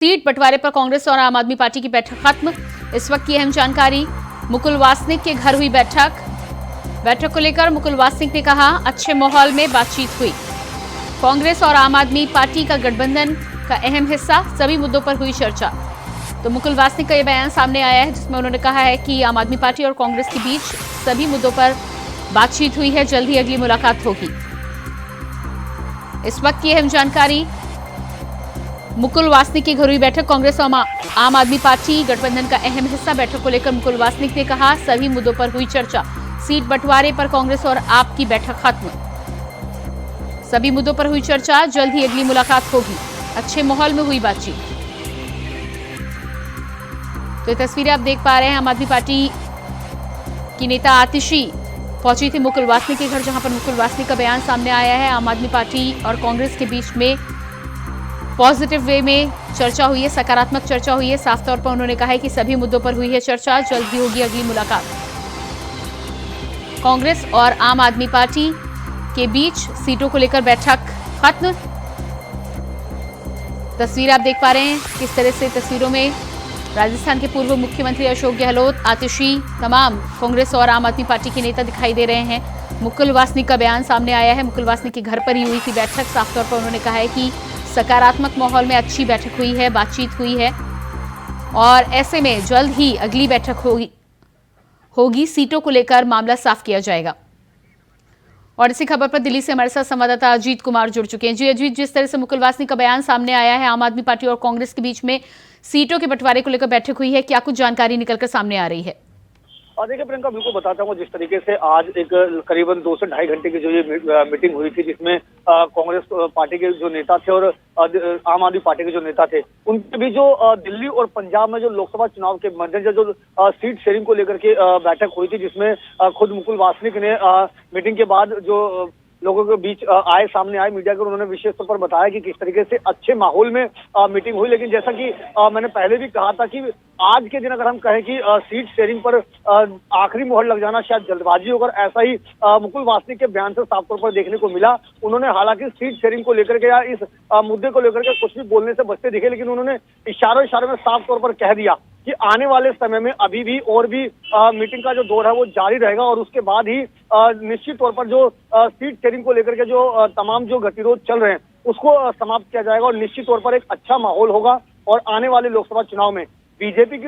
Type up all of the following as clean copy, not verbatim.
Seat बंटवारे पर कांग्रेस और आम आदमी पार्टी की बैठक खत्म। इस वक्त की अहम जानकारी। मुकुल वासनिक के घर हुई बैठक को लेकर मुकुल वासनिक ने कहा, अच्छे माहौल में बातचीत हुई। कांग्रेस और आम आदमी पार्टी का गठबंधन का अहम हिस्सा, सभी मुद्दों पर हुई चर्चा। तो मुकुल वासनिक का यह बयान सामने आया है, जिसमें उन्होंने कहा है कि आम आदमी पार्टी और कांग्रेस के बीच सभी मुद्दों पर बातचीत हुई है, जल्द ही अगली मुलाकात होगी। इस वक्त की अहम जानकारी। मुकुल वासनिक की घर हुई बैठक, कांग्रेस और आम आदमी पार्टी गठबंधन का अहम हिस्सा। बैठक को लेकर मुकुल वासनिक ने कहा, सभी मुद्दों पर हुई चर्चा। सीट बंटवारे पर कांग्रेस और आप की बैठक खत्म। सभी मुद्दों पर हुई चर्चा, जल्द ही अगली मुलाकात होगी। अच्छे माहौल में हुई बातचीत। तो ये तस्वीरें आप देख पा रहे हैं, आम आदमी पार्टी की नेता आतिशी पहुंची थी मुकुल वासनिक के घर, जहां पर मुकुल वासनिक का बयान सामने आया है। आम आदमी पार्टी और कांग्रेस के बीच में पॉजिटिव वे में चर्चा हुई है, सकारात्मक चर्चा हुई है। साफ तौर पर उन्होंने कहा है कि सभी मुद्दों पर हुई है चर्चा, जल्द ही होगी अगली मुलाकात। कांग्रेस और आम आदमी पार्टी के बीच सीटों को लेकर बैठक खत्म। तस्वीर आप देख पा रहे हैं, किस तरह से तस्वीरों में राजस्थान के पूर्व मुख्यमंत्री अशोक गहलोत, आतिशी, तमाम कांग्रेस और आम आदमी पार्टी के नेता दिखाई दे रहे हैं। मुकुल वासनिक का बयान सामने आया है। मुकुल वासनिक के घर पर ही हुई थी बैठक। साफ तौर पर उन्होंने कहा है कि सकारात्मक माहौल में अच्छी बैठक हुई है, बातचीत हुई है और ऐसे में जल्द ही अगली बैठक होगी। सीटों को लेकर मामला साफ किया जाएगा। और इसी खबर पर दिल्ली से हमारे साथ संवाददाता अजीत कुमार जुड़ चुके हैं। जी अजीत, जिस तरह से मुकुल वासनिक का बयान सामने आया है, आम आदमी पार्टी और कांग्रेस के बीच में सीटों के बंटवारे को लेकर बैठक हुई है, क्या कुछ जानकारी निकलकर सामने आ रही है? और देखिए प्रियंका, बिल्कुल बताता हूँ। जिस तरीके से आज एक करीबन 2 से ढाई घंटे की जो ये मीटिंग हुई थी, जिसमें कांग्रेस पार्टी के जो नेता थे और आम आदमी पार्टी के जो नेता थे, उनके भी जो दिल्ली और पंजाब में जो लोकसभा चुनाव के मद्देनजर जो सीट शेयरिंग को लेकर के बैठक हुई थी, जिसमें खुद मुकुल वासनिक ने मीटिंग के बाद जो लोगों के बीच सामने आए मीडिया के, उन्होंने विशेष तौर पर बताया कि किस तरीके से अच्छे माहौल में मीटिंग हुई। लेकिन जैसा कि मैंने पहले भी कहा था कि आज के दिन अगर हम कहें कि सीट शेयरिंग पर आखिरी मोहर लग जाना शायद जल्दबाजी होकर, ऐसा ही मुकुल वासनिक के बयान से साफ तौर पर देखने को मिला। उन्होंने हालांकि सीट शेयरिंग को लेकर के या इस मुद्दे को लेकर के कुछ भी बोलने से बचते दिखे, लेकिन उन्होंने इशारों में साफ तौर पर कह दिया कि आने वाले समय में अभी भी और भी मीटिंग का जो दौर है वो जारी रहेगा और उसके बाद ही निश्चित तौर पर जो सीट शेयरिंग को लेकर के जो तमाम जो गतिरोध चल रहे हैं उसको समाप्त किया जाएगा और निश्चित तौर पर एक अच्छा माहौल होगा और आने वाले लोकसभा चुनाव में बीजेपी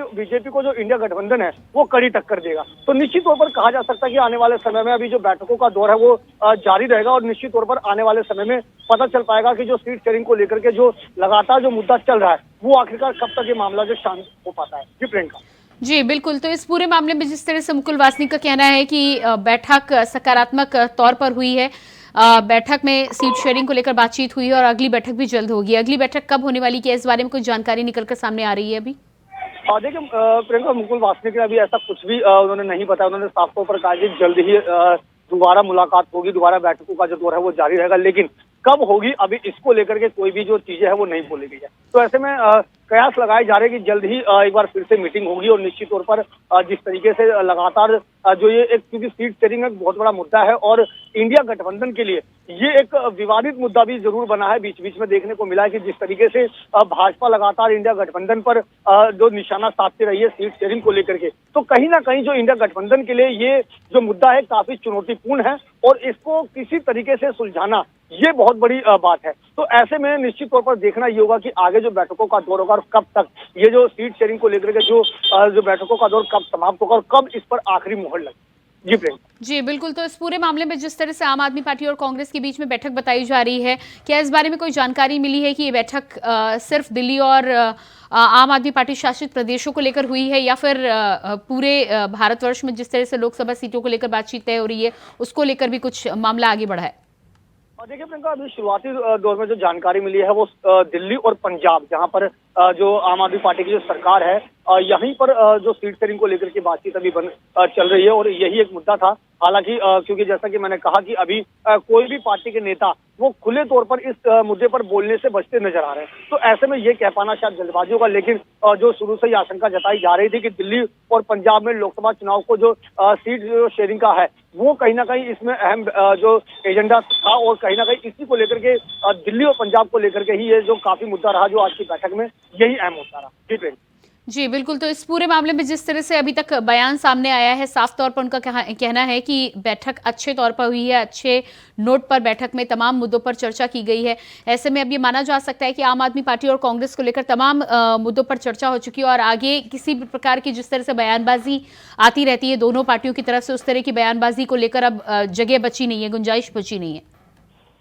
को जो इंडिया गठबंधन है वो कड़ी टक्कर देगा। तो निश्चित तौर पर कहा जा सकता है कि आने वाले समय में अभी जो बैठकों का दौर है वो जारी रहेगा और निश्चित तौर पर आने वाले समय में पता चल पाएगा कि जो सीट शेयरिंग को लेकर के जो लगातार जो मुद्दा चल रहा है वो आखिरकार कब तक ये मामला जो शांत हो पाता है। जी प्रियंका। जी बिल्कुल। तो इस पूरे मामले में जिस तरह से मुकुल वासनिक का कहना है कि बैठक सकारात्मक तौर पर हुई है, बैठक में सीट शेयरिंग को लेकर बातचीत हुई है और अगली बैठक भी जल्द होगी। अगली बैठक कब होने वाली है, इस बारे में कुछ जानकारी निकलकर सामने आ रही है अभी? देखिए प्रियंका, मुकुल वासनिक ने अभी ऐसा कुछ भी उन्होंने नहीं बताया। उन्होंने साफ तौर पर कहा कि जल्द ही दोबारा मुलाकात होगी, दोबारा बैठकों का जो दौर है वो जारी रहेगा, लेकिन कब होगी अभी इसको लेकर के कोई भी जो चीजें है वो नहीं बोली गई है। तो ऐसे में कयास लगाए जा रहे हैं कि जल्द ही एक बार फिर से मीटिंग होगी और निश्चित तौर पर जिस तरीके से लगातार जो ये एक, क्योंकि सीट शेयरिंग एक बहुत बड़ा मुद्दा है और इंडिया गठबंधन के लिए ये एक विवादित मुद्दा भी जरूर बना है। बीच बीच में देखने को मिला है कि जिस तरीके से भाजपा लगातार इंडिया गठबंधन पर जो निशाना साधती रही है सीट शेयरिंग को लेकर के, तो कहीं ना कहीं जो इंडिया गठबंधन के लिए ये जो मुद्दा है काफी चुनौतीपूर्ण है और इसको किसी तरीके से सुलझाना ये बहुत बड़ी बात है। तो ऐसे में निश्चित तौर पर देखना ये होगा कि आगे जो बैठकों का दौर होगा और कब तक ये जो सीट शेयरिंग को लेकर के जो बैठकों का दौर कब समाप्त होगा और कब इस पर आखिरी मोहर लगे। जी प्रेम। जी बिल्कुल। तो इस पूरे मामले में जिस तरह से आम आदमी पार्टी और कांग्रेस के बीच में बैठक बताई जा रही है, क्या इस बारे में कोई जानकारी मिली है कि ये बैठक सिर्फ दिल्ली और आम आदमी पार्टी शासित प्रदेशों को लेकर हुई है या फिर पूरे भारतवर्ष में जिस तरह से लोकसभा सीटों को लेकर बातचीत तय हो रही है उसको लेकर भी कुछ मामला आगे बढ़ा है? देखिए प्रियंका, अभी शुरुआती दौर में जो जानकारी मिली है वो दिल्ली और पंजाब, जहां पर जो आम आदमी पार्टी की जो सरकार है यहीं पर जो सीट शेयरिंग को लेकर के बातचीत अभी चल रही है और यही एक मुद्दा था। हालांकि क्योंकि जैसा कि मैंने कहा कि अभी कोई भी पार्टी के नेता वो खुले तौर पर इस मुद्दे पर बोलने से बचते नजर आ रहे हैं। तो ऐसे में ये कह पाना शायद जल्दबाजी होगा, लेकिन जो शुरू से ही आशंका जताई जा रही थी कि दिल्ली और पंजाब में लोकसभा चुनाव को जो सीट जो शेयरिंग का है वो कहीं ना कहीं इसमें अहम जो एजेंडा था, और कहीं ना कहीं इसी को लेकर के दिल्ली और पंजाब को लेकर के ही ये जो काफी मुद्दा रहा जो आज की बैठक में, यही अहम मुद्दा रहा। जी प्रियंका। जी बिल्कुल। तो इस पूरे मामले में जिस तरह से अभी तक बयान सामने आया है, साफ तौर पर उनका कहना है कि बैठक अच्छे तौर पर हुई है, अच्छे नोट पर बैठक में तमाम मुद्दों पर चर्चा की गई है। ऐसे में अब ये माना जा सकता है कि आम आदमी पार्टी और कांग्रेस को लेकर तमाम मुद्दों पर चर्चा हो चुकी है, और आगे किसी भी प्रकार की जिस तरह से बयानबाजी आती रहती है दोनों पार्टियों की तरफ से, उस तरह की बयानबाजी को लेकर अब जगह बची नहीं है, गुंजाइश बची नहीं है।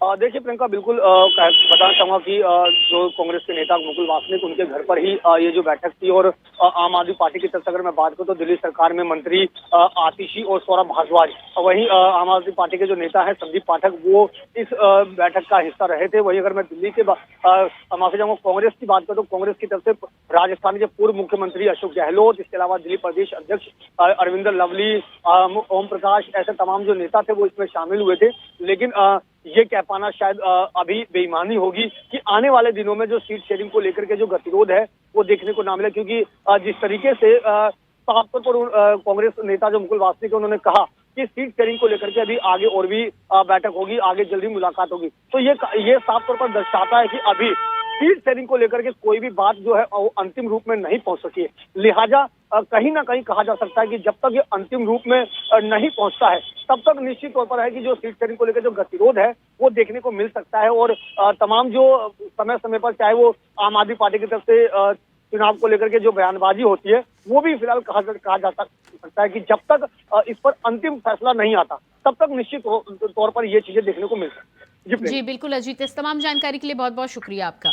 देखिए प्रियंका, बिल्कुल बताना चाहूंगा कि जो कांग्रेस के नेता मुकुल वासनिक, उनके घर पर ही ये जो बैठक थी, और आम आदमी पार्टी की तरफ से अगर मैं बात करूं तो दिल्ली सरकार में मंत्री आतिशी और सौरभ भारद्वाज, वहीं आम आदमी पार्टी के जो नेता है संदीप पाठक, वो इस बैठक का हिस्सा रहे थे। वहीं अगर मैं दिल्ली के माफी चाहूंगा कांग्रेस की बात करूं तो कांग्रेस की तरफ से राजस्थान के पूर्व मुख्यमंत्री अशोक गहलोत, इसके अलावा दिल्ली प्रदेश अध्यक्ष अरविंदर लवली, ओम प्रकाश, ऐसे तमाम जो नेता थे वो इसमें शामिल हुए थे। लेकिन ये कह पाना शायद अभी बेईमानी होगी कि आने वाले दिनों में जो सीट शेयरिंग को लेकर के जो गतिरोध है वो देखने को ना मिले, क्योंकि जिस तरीके से साफ तौर पर कांग्रेस नेता जो मुकुल वासनिक, उन्होंने कहा कि सीट शेयरिंग को लेकर के अभी आगे और भी बैठक होगी, आगे जल्दी मुलाकात होगी। तो ये साफ तौर पर दर्शाता है कि अभी सीट शेयरिंग को लेकर के कोई भी बात जो है वो अंतिम रूप में नहीं पहुंच सकी है। लिहाजा कहीं ना कहीं कहा जा सकता है कि जब तक ये अंतिम रूप में नहीं पहुंचता है तब तक निश्चित तौर पर है कि जो सीट शेयरिंग को लेकर जो गतिरोध है वो देखने को मिल सकता है, और तमाम जो समय समय पर चाहे वो आम आदमी पार्टी की तरफ से चुनाव को लेकर के जो बयानबाजी होती है वो भी फिलहाल कहा जा सकता है कि जब तक इस पर अंतिम फैसला नहीं आता तब तक निश्चित तौर पर ये चीजें देखने को मिल सकती है। जी बिल्कुल अजीत, इस तमाम जानकारी के लिए बहुत बहुत शुक्रिया आपका।